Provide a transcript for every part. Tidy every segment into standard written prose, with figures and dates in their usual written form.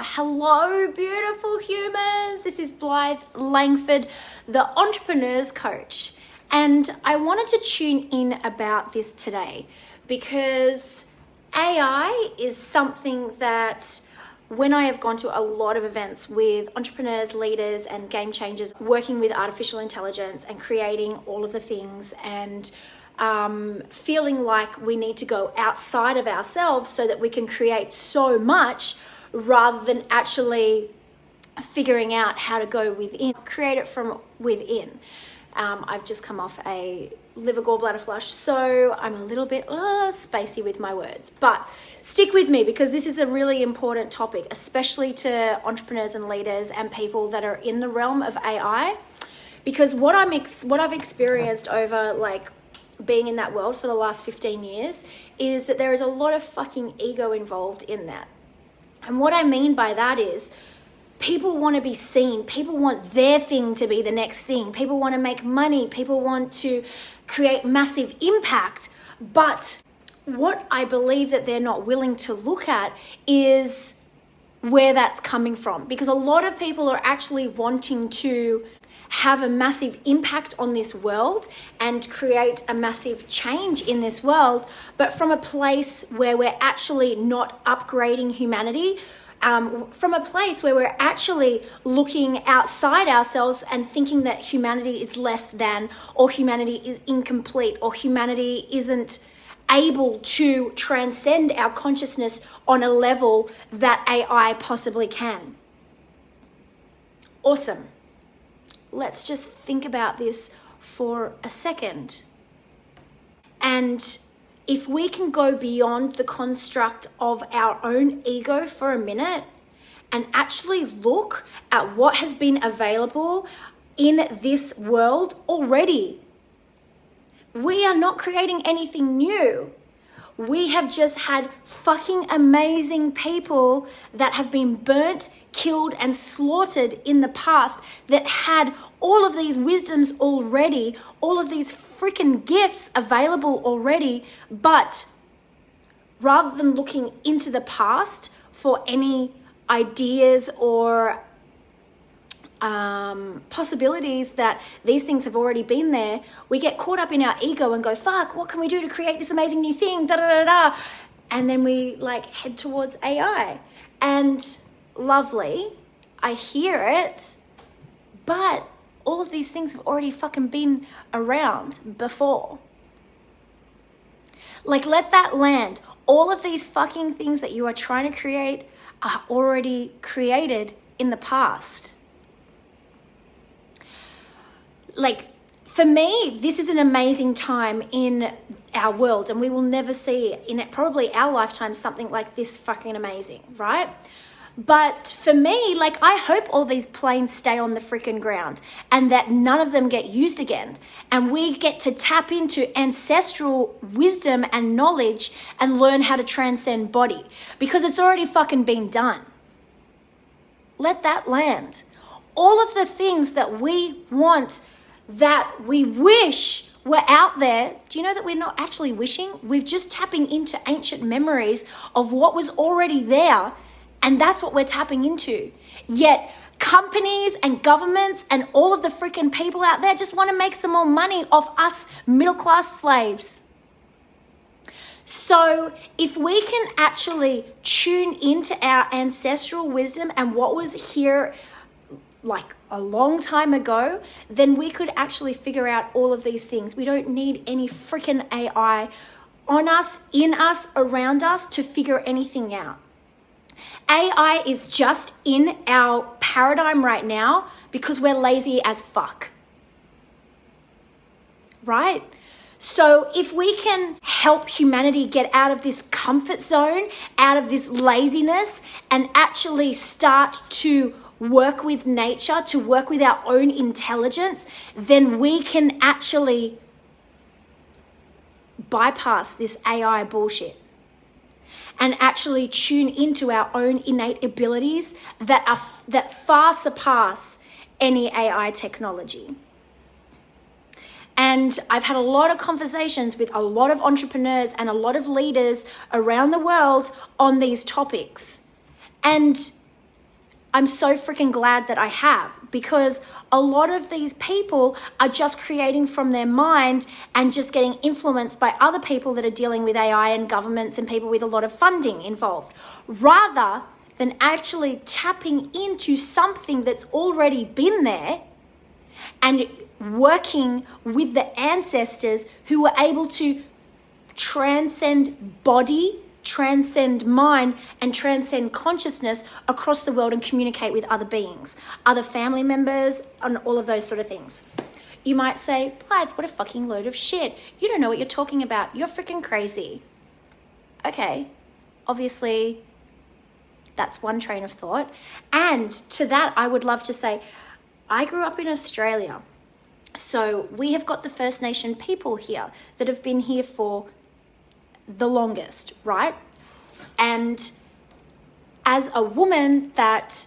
Hello, beautiful humans. This is Blythe Langford, the Entrepreneur's Coach. And I wanted to tune in about this today because AI is something that when I have gone to a lot of events with entrepreneurs, leaders, and game changers working with artificial intelligence and creating all of the things and feeling like we need to go outside of ourselves so that we can create so much rather than actually figuring out how to go within, create it from within. I've just come off a liver gallbladder flush, so I'm a little bit spacey with my words, but stick with me because this is a really important topic, especially to entrepreneurs and leaders and people that are in the realm of AI, because what I've experienced over being in that world for the last 15 years is that there is a lot of fucking ego involved in that. And what I mean by that is people want to be seen. People want their thing to be the next thing. People want to make money. People want to create massive impact. But what I believe that they're not willing to look at is where that's coming from. Because a lot of people are actually wanting to have a massive impact on this world and create a massive change in this world, but from a place where we're actually not upgrading humanity, from a place where we're actually looking outside ourselves and thinking that humanity is less than, or humanity is incomplete, or humanity isn't able to transcend our consciousness on a level that AI possibly can. Awesome. Let's just think about this for a second. And if we can go beyond the construct of our own ego for a minute and actually look at what has been available in this world already, we are not creating anything new. We have just had fucking amazing people that have been burnt, killed, and slaughtered in the past that had all of these wisdoms already, all of these freaking gifts available already, but rather than looking into the past for any ideas or possibilities that these things have already been there, we get caught up in our ego and go, fuck, what can we do to create this amazing new thing, da da da da, and then we head towards AI. And lovely, I hear it, but all of these things have already fucking been around before. Let that land. All of these fucking things that you are trying to create are already created in the past. For me, this is an amazing time in our world, and we will never see in probably our lifetime something like this fucking amazing, right? But for me, I hope all these planes stay on the freaking ground and that none of them get used again. And we get to tap into ancestral wisdom and knowledge and learn how to transcend body because it's already fucking been done. Let that land. All of the things that we want, that we wish were out there, do you know that we're not actually wishing? We're just tapping into ancient memories of what was already there, and that's what we're tapping into. Yet companies and governments and all of the freaking people out there just want to make some more money off us middle-class slaves. So if we can actually tune into our ancestral wisdom and what was here a long time ago, then we could actually figure out all of these things. We don't need any freaking AI on us, in us, around us to figure anything out. AI is just in our paradigm right now because we're lazy as fuck. Right? So if we can help humanity get out of this comfort zone, out of this laziness, and actually start to work with nature, to work with our own intelligence, then we can actually bypass this AI bullshit and actually tune into our own innate abilities that far surpass any AI technology. And I've had a lot of conversations with a lot of entrepreneurs and a lot of leaders around the world on these topics. And I'm so freaking glad that I have, because a lot of these people are just creating from their mind and just getting influenced by other people that are dealing with AI and governments and people with a lot of funding involved, rather than actually tapping into something that's already been there and working with the ancestors who were able to transcend body, transcend mind, and transcend consciousness across the world and communicate with other beings, other family members, and all of those sort of things. You might say, Blythe, what a fucking load of shit. You don't know what you're talking about. You're freaking crazy. Okay, obviously, that's one train of thought. And to that, I would love to say, I grew up in Australia. So we have got the First Nation people here that have been here for the longest, right? And as a woman that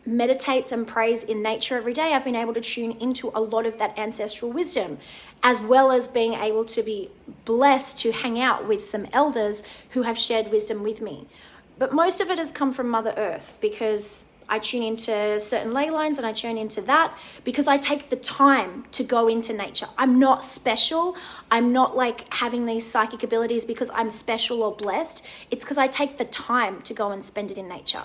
meditates and prays in nature every day, I've been able to tune into a lot of that ancestral wisdom, as well as being able to be blessed to hang out with some elders who have shared wisdom with me. But most of it has come from Mother Earth, because I tune into certain ley lines and I tune into that because I take the time to go into nature. I'm not special. I'm not like having these psychic abilities because I'm special or blessed. It's because I take the time to go and spend it in nature.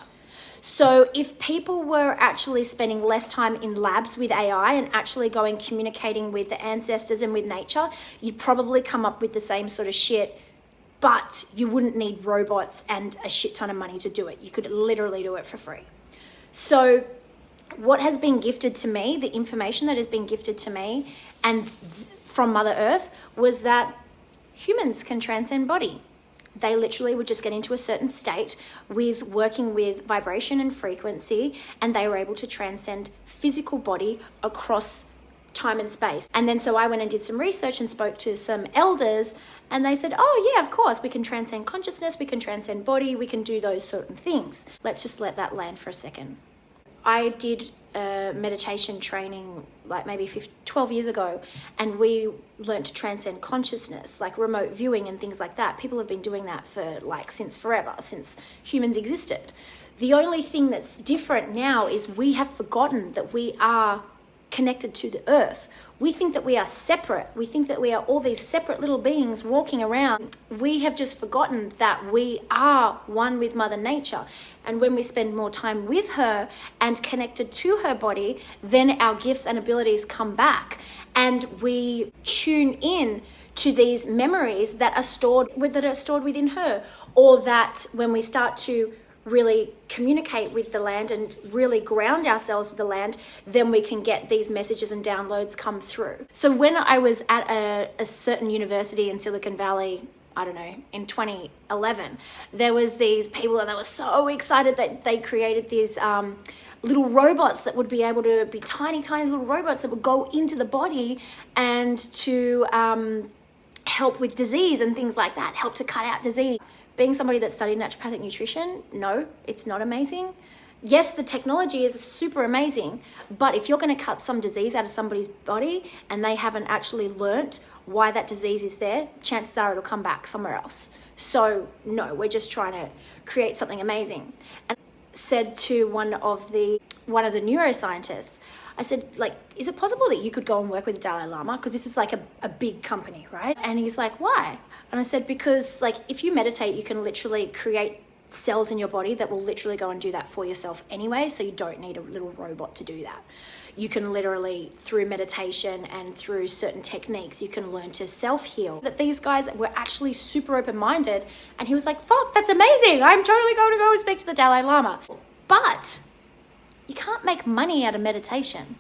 So if people were actually spending less time in labs with AI and actually going communicating with the ancestors and with nature, you'd probably come up with the same sort of shit, but you wouldn't need robots and a shit ton of money to do it. You could literally do it for free. So what has been gifted to me, the information that has been gifted to me and from Mother Earth, was that humans can transcend body. They literally would just get into a certain state with working with vibration and frequency, and they were able to transcend physical body across time and space. And then so I went and did some research and spoke to some elders, and they said, oh yeah, of course, we can transcend consciousness, we can transcend body, we can do those certain things. Let's just let that land for a second. I did meditation training like maybe 12 years ago, and we learned to transcend consciousness, like remote viewing and things like that. People have been doing that for like since forever, since humans existed. The only thing that's different now is we have forgotten that we are connected to the earth. We think that we are separate. We think that we are all these separate little beings walking around. We have just forgotten that we are one with Mother Nature. And when we spend more time with her and connected to her body, then our gifts and abilities come back. And we tune in to these memories that are stored within her, or that when we start to really communicate with the land and really ground ourselves with the land, then we can get these messages and downloads come through. So when I was at a certain university in Silicon Valley, I don't know, in 2011, there was these people and they were so excited that they created these little robots that would be able to be tiny little robots that would go into the body and to help with disease and things like that, help to cut out disease. Being somebody that studied naturopathic nutrition, no, it's not amazing. Yes, the technology is super amazing, but if you're going to cut some disease out of somebody's body and they haven't actually learnt why that disease is there, chances are it'll come back somewhere else. So no, we're just trying to create something amazing. And I said to one of the neuroscientists, I said, like, is it possible that you could go and work with the Dalai Lama? Because this is like a big company, right? And he's like, why? And I said, because like if you meditate, you can literally create cells in your body that will literally go and do that for yourself anyway. So you don't need a little robot to do that. You can literally, through meditation and through certain techniques, you can learn to self-heal. That these guys were actually super open-minded. And he was like, fuck, that's amazing. I'm totally going to go and speak to the Dalai Lama. But you can't make money out of meditation.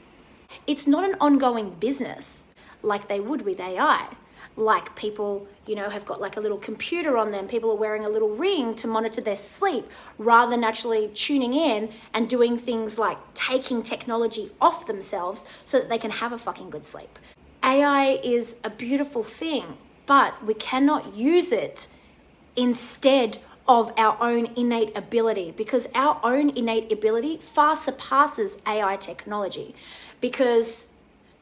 It's not an ongoing business like they would with AI. Like people, have got like a little computer on them. People are wearing a little ring to monitor their sleep rather than actually tuning in and doing things like taking technology off themselves so that they can have a fucking good sleep. AI is a beautiful thing, but we cannot use it instead of our own innate ability, because our own innate ability far surpasses AI technology, because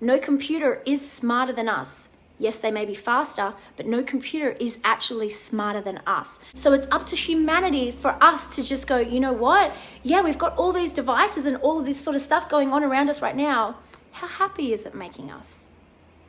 no computer is smarter than us. Yes, they may be faster, but no computer is actually smarter than us. So it's up to humanity for us to just go, you know what? Yeah, we've got all these devices and all of this sort of stuff going on around us right now. How happy is it making us?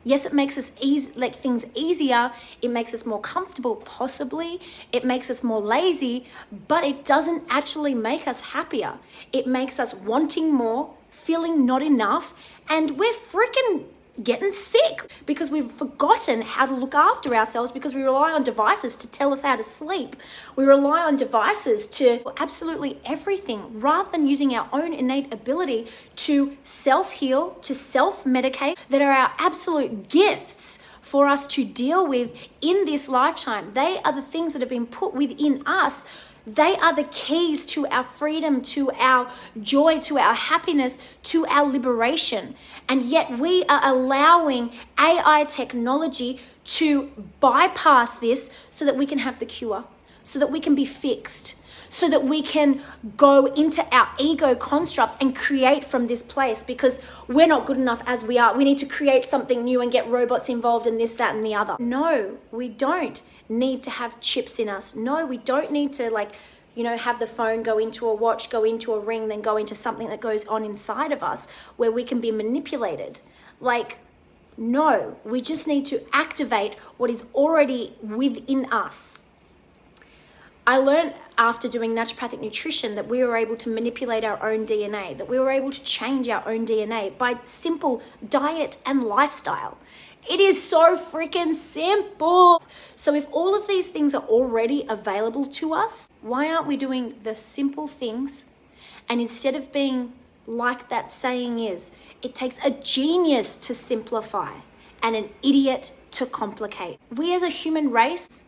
Yes, it makes us things easier. It makes us more comfortable, possibly. It makes us more lazy, but it doesn't actually make us happier. It makes us wanting more, feeling not enough, and we're freaking getting sick because we've forgotten how to look after ourselves because we rely on devices to tell us how to sleep. We rely on devices to absolutely everything rather than using our own innate ability to self-heal, to self-medicate, that are our absolute gifts for us to deal with in this lifetime. They are the things that have been put within us. They are the keys to our freedom, to our joy, to our happiness, to our liberation. And yet we are allowing AI technology to bypass this so that we can have the cure, so that we can be fixed, so that we can go into our ego constructs and create from this place because we're not good enough as we are. We need to create something new and get robots involved in this, that, and the other. No, we don't need to have chips in us. No, we don't need to have the phone go into a watch, go into a ring, then go into something that goes on inside of us where we can be manipulated. No, we just need to activate what is already within us. I learned after doing naturopathic nutrition that we were able to manipulate our own DNA, that we were able to change our own DNA by simple diet and lifestyle. It is so freaking simple. So if all of these things are already available to us, why aren't we doing the simple things? And instead of being like that saying is, it takes a genius to simplify and an idiot to complicate. We as a human race,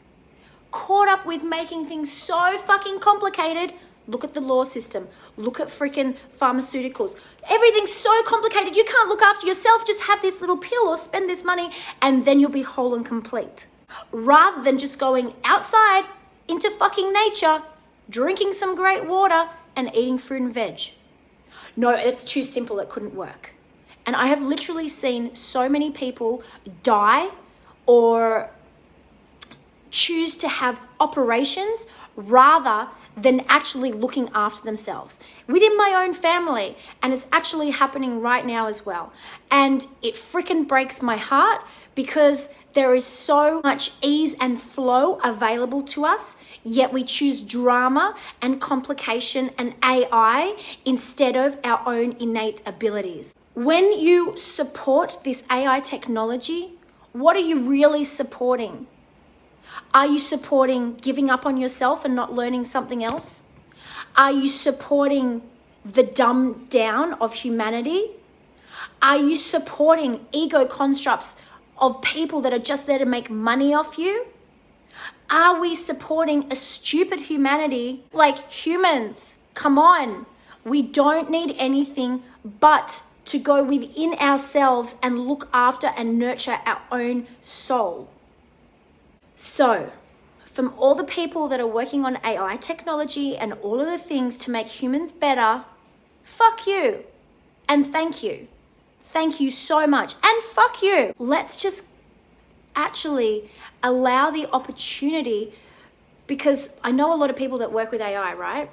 caught up with making things so fucking complicated. Look at the law system. Look at freaking pharmaceuticals. Everything's so complicated. You can't look after yourself. Just have this little pill or spend this money and then you'll be whole and complete. Rather than just going outside into fucking nature, drinking some great water and eating fruit and veg. No, it's too simple. It couldn't work. And I have literally seen so many people die or choose to have operations rather than actually looking after themselves within my own family. And it's actually happening right now as well. And it freaking breaks my heart because there is so much ease and flow available to us, yet we choose drama and complication and AI instead of our own innate abilities. When you support this AI technology, what are you really supporting? Are you supporting giving up on yourself and not learning something else? Are you supporting the dumbed down of humanity? Are you supporting ego constructs of people that are just there to make money off you? Are we supporting a stupid humanity? Like, humans, come on. We don't need anything but to go within ourselves and look after and nurture our own soul. So, from all the people that are working on AI technology and all of the things to make humans better, fuck you and thank you. Thank you so much and fuck you. Let's just actually allow the opportunity, because I know a lot of people that work with AI, right?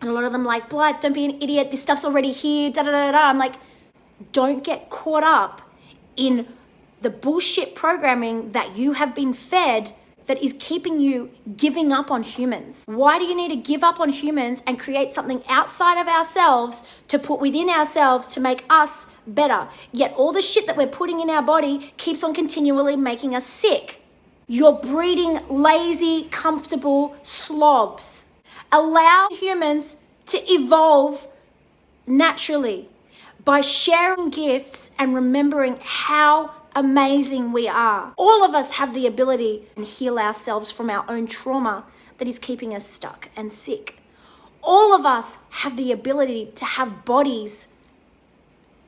And a lot of them like, Blythe, don't be an idiot. This stuff's already here, da da da da. I'm like, don't get caught up in the bullshit programming that you have been fed that is keeping you giving up on humans. Why do you need to give up on humans and create something outside of ourselves to put within ourselves to make us better? Yet all the shit that we're putting in our body keeps on continually making us sick. You're breeding lazy, comfortable slobs. Allow humans to evolve naturally by sharing gifts and remembering how amazing we are. All of us have the ability to heal ourselves from our own trauma that is keeping us stuck and sick. All of us have the ability to have bodies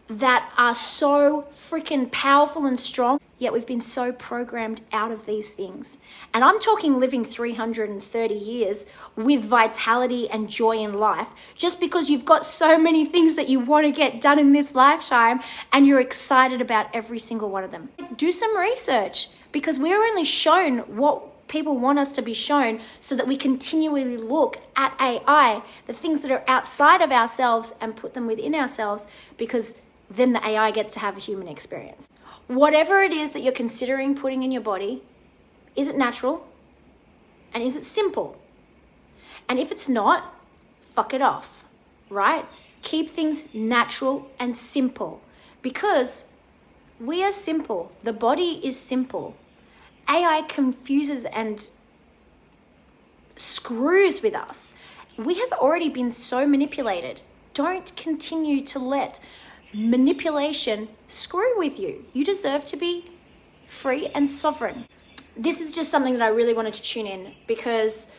that are so freaking powerful and strong, yet we've been so programmed out of these things. And I'm talking living 330 years with vitality and joy in life, just because you've got so many things that you want to get done in this lifetime and you're excited about every single one of them. Do some research, because we're only shown what people want us to be shown, so that we continually look at AI, the things that are outside of ourselves, and put them within ourselves, because then the AI gets to have a human experience. Whatever it is that you're considering putting in your body, is it natural? And is it simple? And if it's not, fuck it off, right? Keep things natural and simple, because we are simple. The body is simple. AI confuses and screws with us. We have already been so manipulated. Don't continue to let manipulation screw with you. You deserve to be free and sovereign. This is just something that I really wanted to tune in, because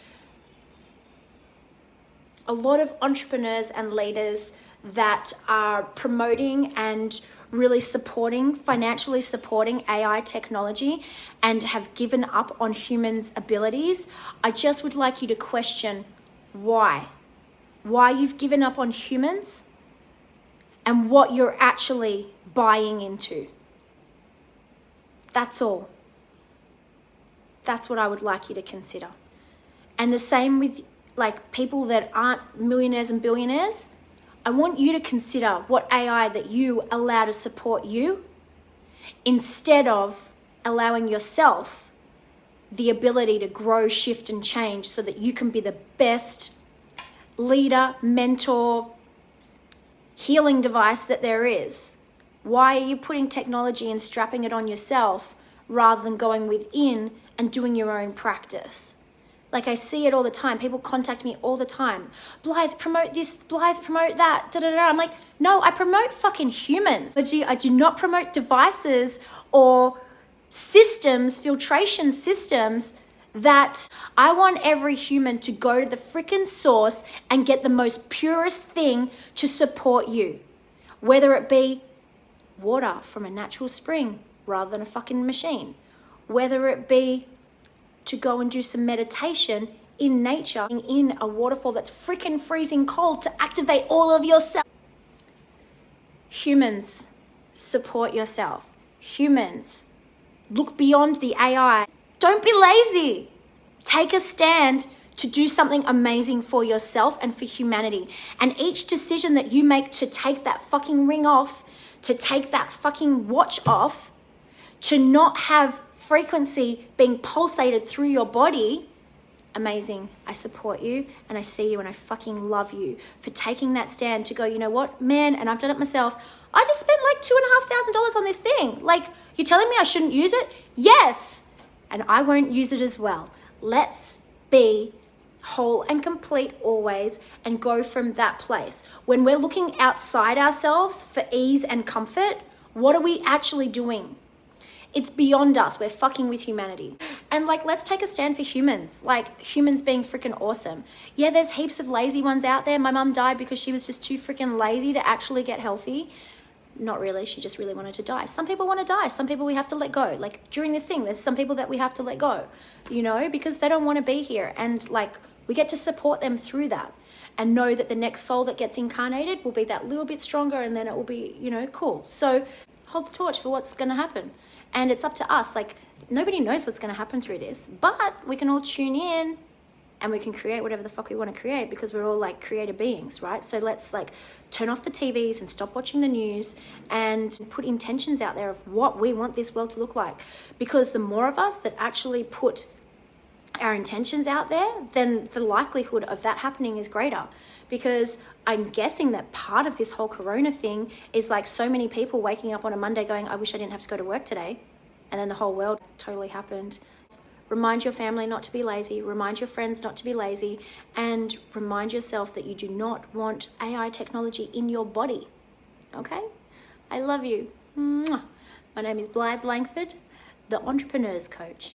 a lot of entrepreneurs and leaders that are promoting and really financially supporting AI technology and have given up on humans' abilities, I just would like you to question why you've given up on humans and what you're actually buying into. That's all. That's what I would like you to consider. And the same with like people that aren't millionaires and billionaires. I want you to consider what AI that you allow to support you, instead of allowing yourself the ability to grow, shift, and change, so that you can be the best leader, mentor, healing device that there is. Why are you putting technology and strapping it on yourself rather than going within and doing your own practice? Like, I see it all the time. People contact me all the time. Blythe, promote this. Blythe, promote that. Da, da, da. I'm like, no, I promote fucking humans. I do not promote devices or systems, filtration systems, that I want every human to go to the freaking source and get the most purest thing to support you. Whether it be water from a natural spring rather than a fucking machine. Whether it be to go and do some meditation in nature, in a waterfall that's freaking freezing cold, to activate all of your cells. Humans, support yourself. Humans, look beyond the AI. Don't be lazy. Take a stand to do something amazing for yourself and for humanity. And each decision that you make to take that fucking ring off, to take that fucking watch off, to not have frequency being pulsated through your body, amazing. I support you and I see you and I fucking love you for taking that stand to go, you know what, man, and I've done it myself. I just spent like $2,500 on this thing. Like, you're telling me I shouldn't use it? Yes. And I won't use it as well. Let's be whole and complete always and go from that place. When we're looking outside ourselves for ease and comfort, what are we actually doing? It's beyond us. We're fucking with humanity. And like, let's take a stand for humans. Like, humans being freaking awesome. Yeah, there's heaps of lazy ones out there. My mum died because she was just too freaking lazy to actually get healthy. Not really. She just really wanted to die. Some people want to die. Some people we have to let go. Like, during this thing, there's some people that we have to let go, you know, because they don't want to be here. And like, we get to support them through that and know that the next soul that gets incarnated will be that little bit stronger, and then it will be, you know, cool. So hold the torch for what's going to happen. And it's up to us. Like, nobody knows what's going to happen through this, but we can all tune in and we can create whatever the fuck we want to create, because we're all like creative beings, right? So let's like turn off the TVs and stop watching the news and put intentions out there of what we want this world to look like. Because the more of us that actually put our intentions out there, then the likelihood of that happening is greater. Because I'm guessing that part of this whole corona thing is like so many people waking up on a Monday going, I wish I didn't have to go to work today. And then the whole world totally happened. Remind your family not to be lazy. Remind your friends not to be lazy. And remind yourself that you do not want AI technology in your body. Okay? I love you. Mwah. My name is Blythe Langford, the Entrepreneur's Coach.